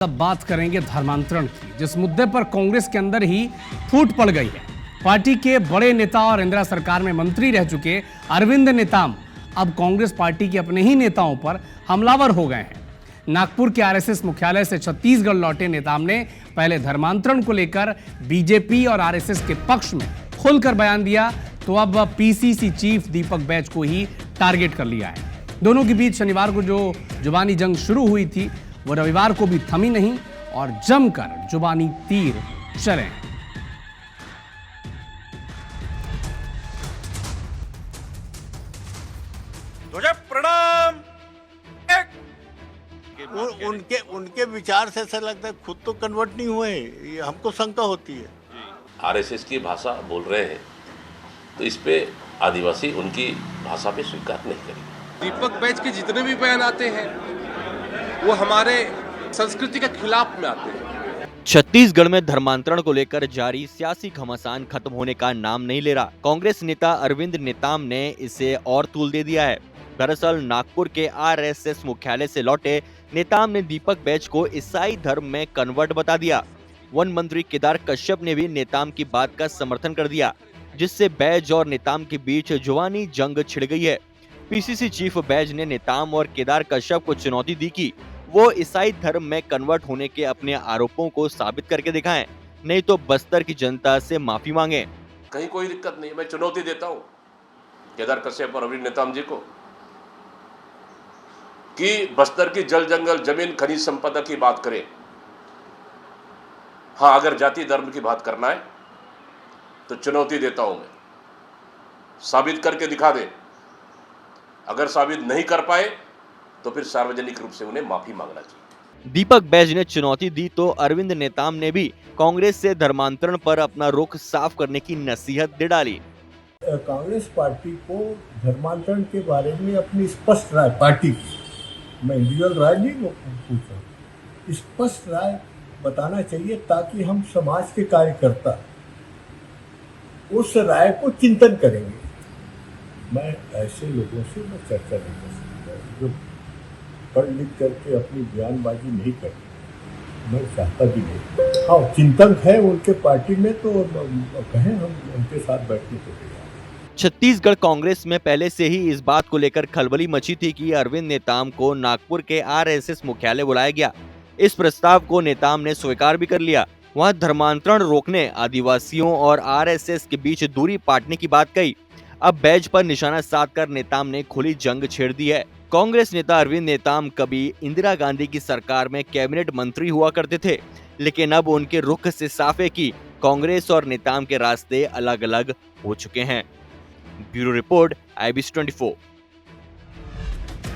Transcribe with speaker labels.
Speaker 1: अब बात करेंगे धर्मांतरण की, जिस मुद्दे पर कांग्रेस के अंदर ही फूट पड़ गई है। पार्टी के बड़े नेता और इंदिरा सरकार में मंत्री रह चुके अरविंद नेताम अब कांग्रेस पार्टी के अपने ही नेताओं पर हमलावर हो गए हैं। नागपुर के आरएसएस मुख्यालय से छत्तीसगढ़ लौटे नेताम ने पहले धर्मांतरण को लेकर बीजेपी और आरएसएस के पक्ष में खुलकर बयान दिया, तो अब पीसीसी चीफ दीपक बैज को ही टारगेट कर लिया है। दोनों के बीच शनिवार को जो जुबानी जंग शुरू हुई थी वो रविवार को भी थमी नहीं और जमकर जुबानी तीर चले।
Speaker 2: प्रणाम।
Speaker 3: उनके विचार से ऐसा लगता है खुद तो कन्वर्ट नहीं हुए, ये हमको शंका होती है।
Speaker 4: आरएसएस की भाषा बोल रहे हैं तो इस पे आदिवासी उनकी भाषा पे स्वीकार नहीं करेंगे।
Speaker 2: दीपक बैज के जितने भी बयान आते हैं वो हमारे संस्कृति के खिलाफ में आते हैं।
Speaker 5: छत्तीसगढ़ में धर्मांतरण को लेकर जारी सियासी घमासान खत्म होने का नाम नहीं ले रहा। कांग्रेस नेता अरविंद नेताम ने इसे और तूल दे दिया है। दरअसल नागपुर के आरएसएस मुख्यालय से लौटे नेताम ने दीपक बैज को ईसाई धर्म में कन्वर्ट बता दिया। वन मंत्री केदार कश्यप ने भी नेताम की बात का समर्थन कर दिया, जिससे बैज और नेताम के बीच जुबानी जंग छिड़ गई है। पीसीसी चीफ बैज ने नेताम और केदार कश्यप को चुनौती दी कि वो ईसाई धर्म में कन्वर्ट होने के अपने आरोपों को साबित करके दिखाएं, नहीं तो बस्तर की जनता से माफी मांगे।
Speaker 4: कहीं कोई दिक्कत नहीं, मैं चुनौती देता हूं केदार कश्यप और अरविंद नेताम जी को कि बस्तर की जल जंगल जमीन खनिज संपदा की बात करें। हाँ, अगर जाति धर्म की बात करना है तो चुनौती देता हूं, मैं साबित करके दिखा दे। अगर साबित नहीं कर पाए तो फिर सार्वजनिक रूप से उन्हें माफी मांगना चाहिए।
Speaker 5: दीपक बैज ने चुनौती दी तो अरविंद नेताम ने भी कांग्रेस से धर्मांतरण पर अपना रुख साफ करने की नसीहत दे डाली।
Speaker 3: कांग्रेस पार्टी को धर्मांतरण के बारे में अपनी स्पष्ट राय, पार्टी मैं इंडिविजुअल राय नहीं पूछ रहा, स्पष्ट राय बताना चाहिए ताकि हम समाज के कार्यकर्ता उस राय को चिंतन करेंगे। मैं ऐसे लोगों से मैं चर्चा नहीं कर सकता जो पढ़ लिख करके अपनी बयानबाजी नहीं करते, मैं चाहता भी नहीं। हाँ, चिंतक है उनके पार्टी में तो कहें, हम उनके साथ बैठने को तैयार।
Speaker 5: छत्तीसगढ़ कांग्रेस में पहले से ही इस बात को लेकर खलबली मची थी कि अरविंद नेताम को नागपुर के आरएसएस मुख्यालय बुलाया गया। इस प्रस्ताव को नेताम ने स्वीकार भी कर लिया। वहां धर्मांतरण रोकने, आदिवासियों और आरएसएस के बीच दूरी पाटने की बात कही। अब बैज पर निशाना साधकर नेताम ने खुली जंग छेड़ दी है। कांग्रेस नेता अरविंद नेताम कभी इंदिरा गांधी की सरकार में कैबिनेट मंत्री हुआ करते थे, लेकिन अब उनके रुख से साफ है कि कांग्रेस और नेताम के रास्ते अलग अलग हो चुके हैं। Bureau report, IBC 24।